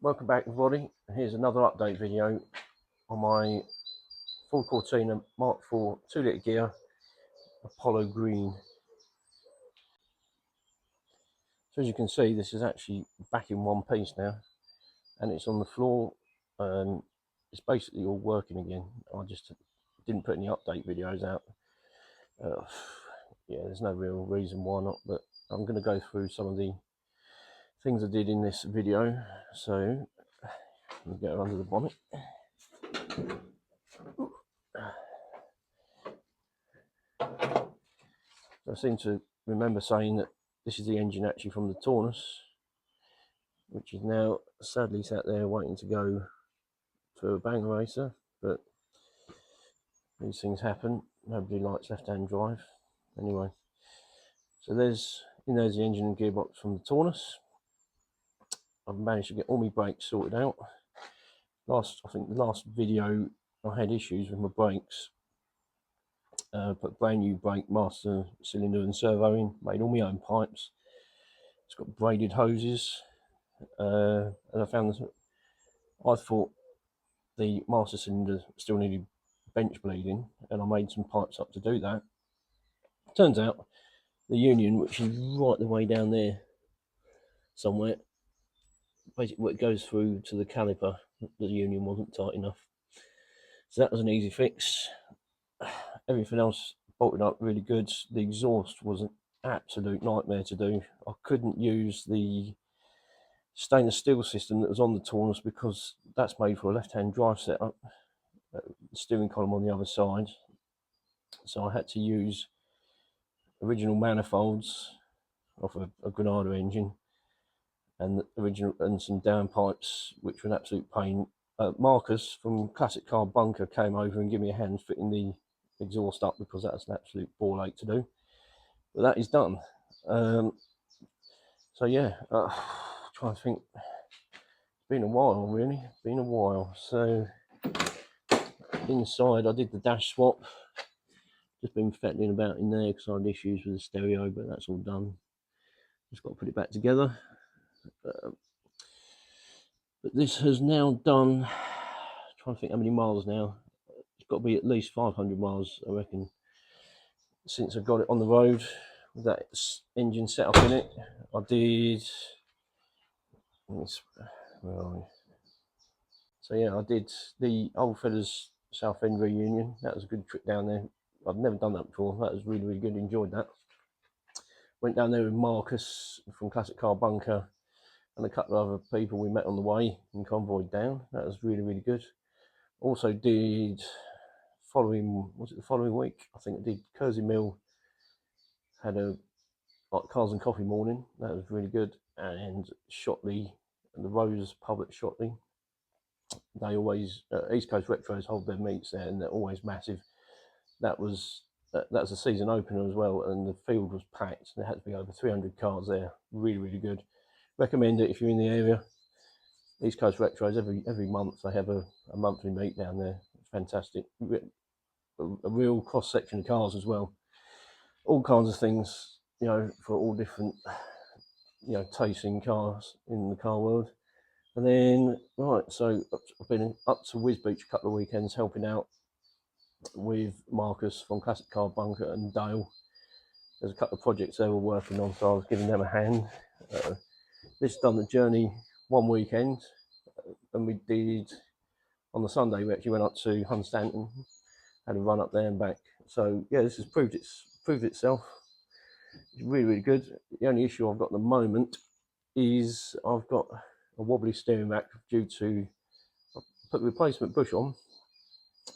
Welcome back everybody. Here's another update video on my Ford Cortina Mark IV 2-litre gear Apollo Green. So as you can see, this is actually back in one piece now and it's on the floor. It's basically all working again. I just didn't put any update videos out. Yeah, there's no real reason why not, but I'm going to go through some of the things I did in this video. So let me get under the bonnet. I seem to remember saying that this is the engine actually from the Cortinas, which is now sadly sat there waiting to go to a bang racer, but these things happen. Nobody likes left-hand drive. Anyway, so there's the engine and gearbox from the Cortinas. I've managed to get all my brakes sorted out. I think the last video I had issues with my brakes. Put brand new brake master cylinder and servo in, made all my own pipes. It's got braided hoses, and I found that I thought the master cylinder still needed bench bleeding, and I made some pipes up to do that. Turns out the union, which is right the way down there somewhere, basically it goes through to the caliper, the union wasn't tight enough, so that was an easy fix. Everything else bolted up really good. The exhaust was an absolute nightmare to do. I couldn't use the stainless steel system that was on the Cortinas because that's made for a left-hand drive setup, steering column on the other side, so I had to use original manifolds off a Granada engine and some downpipes, which were an absolute pain. Marcus from Classic Car Bunker came over and gave me a hand fitting the exhaust up because that was an absolute ball ache to do, but that is done. So yeah, trying to think, it's been a while really, been a while. So inside I did the dash swap, just been fettling about in there because I had issues with the stereo, but that's all done. Just got to put it back together. But this has now done, trying to think how many miles now, it's got to be at least 500 miles I reckon since I got it on the road with that engine set up in it. I did, where are we? So yeah, I did the Old Fellas Southend reunion. That was a good trip down there. I've never done that before. That was really, really good. Enjoyed that. Went down there with Marcus from Classic Car Bunker and a couple of other people we met on the way and convoyed down. That was really, really good. Also did the following week? I think I did Kersey Mill. Had a cars and coffee morning. That was really good. And Shotley and the Rose pub at Shotley. They always East Coast Retros hold their meets there, and they're always massive. That was a season opener as well, and the field was packed. There had to be over 300 cars there. Really, really good. Recommend it if you're in the area. East Coast Retros, every month they have a monthly meet down there. It's fantastic. A real cross section of cars as well. All kinds of things, you know, for all different, you know, tastes in cars in the car world. And then, right, so I've been up to Whiz Beach a couple of weekends helping out with Marcus from Classic Car Bunker and Dale. There's a couple of projects they were working on, so I was giving them a hand. This done the journey one weekend, and we did, on the Sunday, we actually went up to Hunstanton, had a run up there and back. So yeah, this has proved itself. It's really, really good. The only issue I've got at the moment is I've got a wobbly steering rack due to, I put the replacement bush on,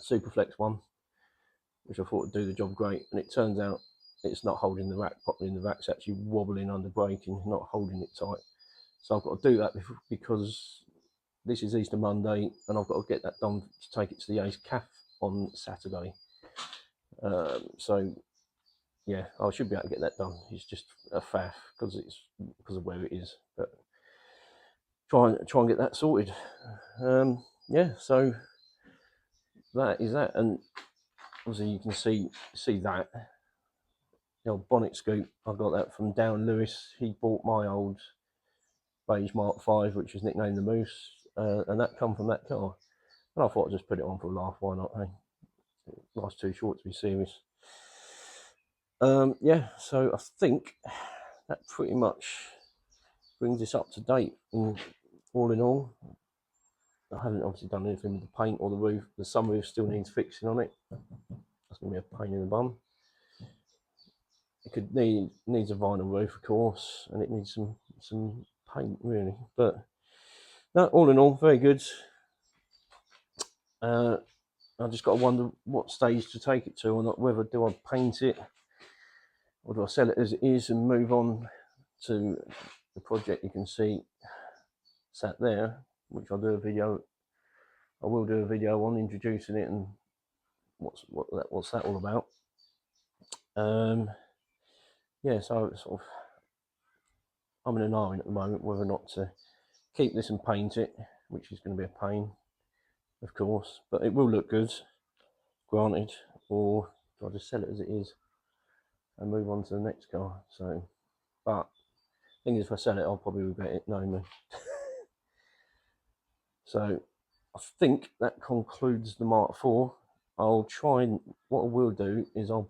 Superflex one, which I thought would do the job great, and it turns out it's not holding the rack properly, and the rack's actually wobbling under braking, not holding it tight. So I've got to do that because this is Easter Monday, and I've got to get that done to take it to the Ace Cafe on Saturday. So yeah, I should be able to get that done. It's just a faff because of where it is, but try and get that sorted. Yeah, so that is that, and obviously you can see that the old bonnet scoop. I got that from Darren Lewis. He bought my old beige Mark V, which was nicknamed the Moose. and that come from that car. And I thought I'd just put it on for a laugh. Why not? Hey, life's too short to be serious. Yeah, so I think that pretty much brings this up to date. All in all, I haven't obviously done anything with the paint or the roof. The sunroof still needs fixing on it. That's going to be a pain in the bum. It needs a vinyl roof, of course, and it needs some paint, really. But no, all in all, very good. I just got to wonder what stage to take it to, or not. Whether do I paint it, or do I sell it as it is and move on to the project you can see sat there, which I will do a video on introducing it and what's that all about. Yeah, so sort of I'm in an iron at the moment whether or not to keep this and paint it, which is going to be a pain, of course, but it will look good, granted. Or do I just sell it as it is and move on to the next car? So, but the thing is, if I sell it, I'll probably regret it, knowing me. So I think that concludes the Mark IV. I'll try and what I will do is I'll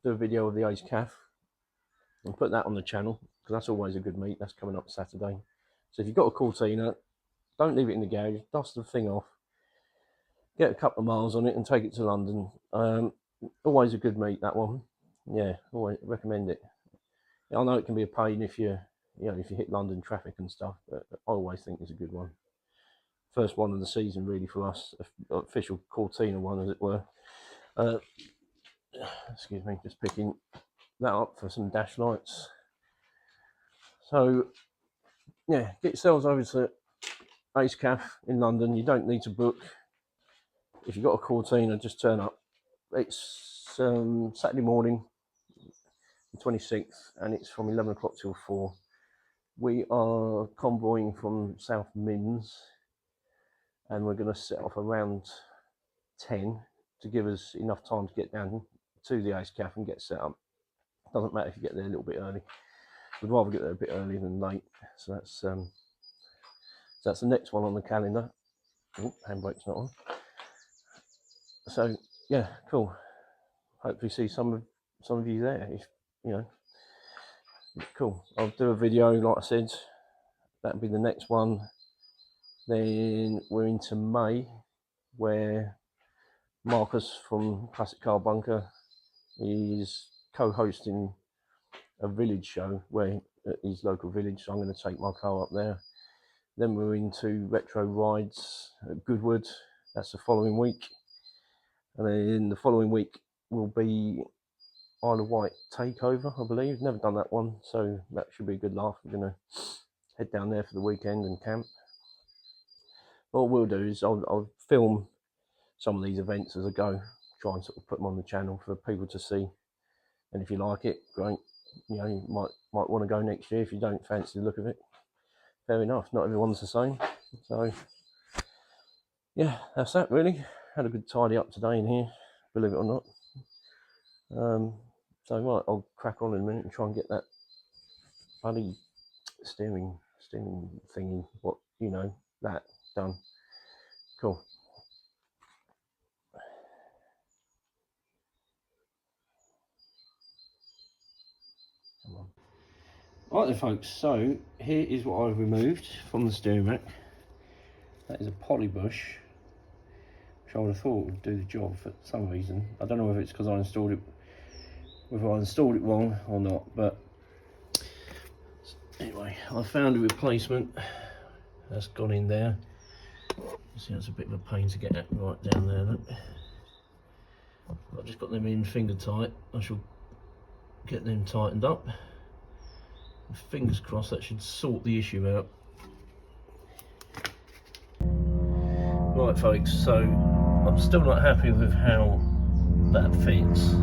do a video of the Ace Calf and put that on the channel, because that's always a good meet. That's coming up Saturday. So if you've got a Cortina, don't leave it in the garage. Dust the thing off, get a couple of miles on it, and take it to London. Always a good meet, that one. Yeah, always recommend it. I know it can be a pain if you hit London traffic and stuff, but I always think it's a good one. First one of the season, really, for us, official Cortina one, as it were. Excuse me, just picking that up for some dash lights. So yeah, get yourselves over to Ace Calf in London. You don't need to book. If you've got a Cortina, just turn up. It's Saturday morning, the 26th, and it's from 11 o'clock till 4. We are convoying from South Mins, and we're going to set off around 10 to give us enough time to get down to the Ace Calf and get set up. Doesn't matter if you get there a little bit early. We'd rather get there a bit early than late. So that's the next one on the calendar. Oh, handbrake's not on. So yeah, cool. Hopefully see some of you there. If you know, cool. I'll do a video, like I said. That'll be the next one. Then we're into May, where Marcus from Classic Car Bunker is co-hosting a village show at his local village. So I'm going to take my car up there. Then we're into retro rides at Goodwood. That's the following week. And then the following week will be Isle of Wight takeover, I believe. Never done that one, so that should be a good laugh. We're going to head down there for the weekend and camp. What we'll do is I'll film some of these events as I go, try and sort of put them on the channel for people to see. And if you like it, great. You know, you might want to go next year if you don't fancy the look of it. Fair enough, not everyone's the same. So yeah, that's that really. Had a good tidy up today in here, believe it or not. So right, I'll crack on in a minute and try and get that bloody steering thingy, that done. Cool. Come on. Right then folks, so here is what I've removed from the steering rack. That is a poly bush, which I would have thought would do the job for some reason. I don't know whether it's because I installed it wrong or not, but anyway, I found a replacement that's gone in there. You see, that's a bit of a pain to get right down there. Look. I've just got them in finger tight. I shall get them tightened up. Fingers crossed that should sort the issue out. Right folks, so I'm still not happy with how that fits.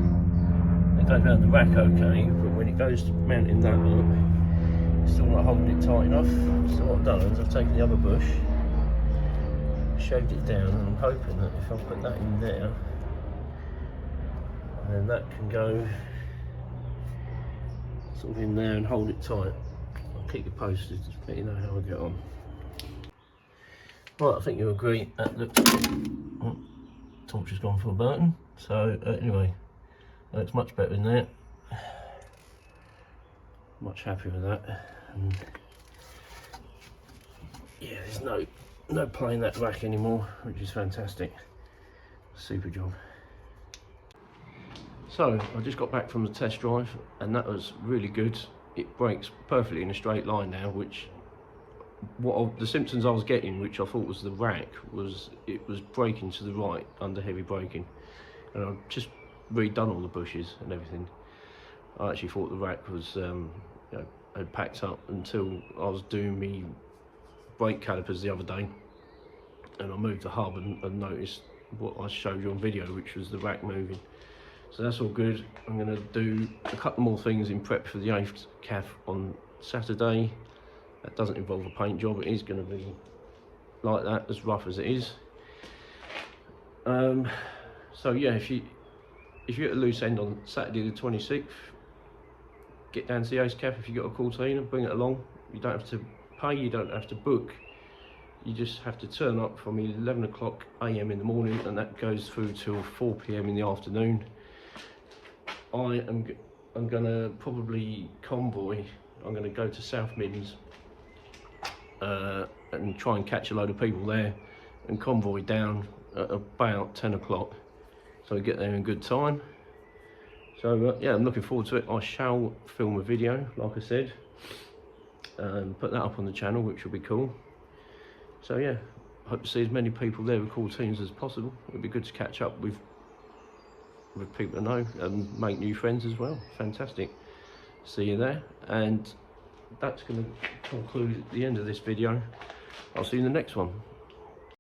It goes around the rack okay, but when it goes to mounting that up, it's still not holding it tight enough. So what I've done is I've taken the other bush, shaved it down, and I'm hoping that if I put that in there, then that can go sort of in there and hold it tight. I'll keep you posted, just let you know how I get on. Right, I think you agree that the torch has gone for a burn. So anyway, it's much better than that. Much happier with that. And yeah, there's no playing that rack anymore, which is fantastic. Super job. So I just got back from the test drive, and that was really good. It brakes perfectly in a straight line now, which the symptoms I was getting, which I thought was the rack, was it was braking to the right under heavy braking, and I've just redone all the bushes and everything. I actually thought the rack was had packed up until I was doing me brake calipers the other day, and I moved the hub and noticed what I showed you on video, which was the rack moving. So that's all good. I'm going to do a couple more things in prep for the 8th CAF on Saturday. That doesn't involve a paint job. It is going to be like that, as rough as it is. So yeah, if you're at a loose end on Saturday the 26th, get down to the 8th CAF. If you've got a Cortina, bring it along. You don't have to pay, you don't have to book. You just have to turn up from 11 o'clock AM in the morning, and that goes through till 4 PM in the afternoon. I'm going to probably convoy. I'm going to go to South Midlands and try and catch a load of people there and convoy down at about 10 o'clock, so we get there in good time. So yeah, I'm looking forward to it. I shall film a video, like I said, and put that up on the channel, which will be cool. So yeah, hope to see as many people there with Cortinas as possible. It'd be good to catch up with people I know and make new friends as well. Fantastic. See you there, and that's going to conclude the end of this video. I'll see you in the next one.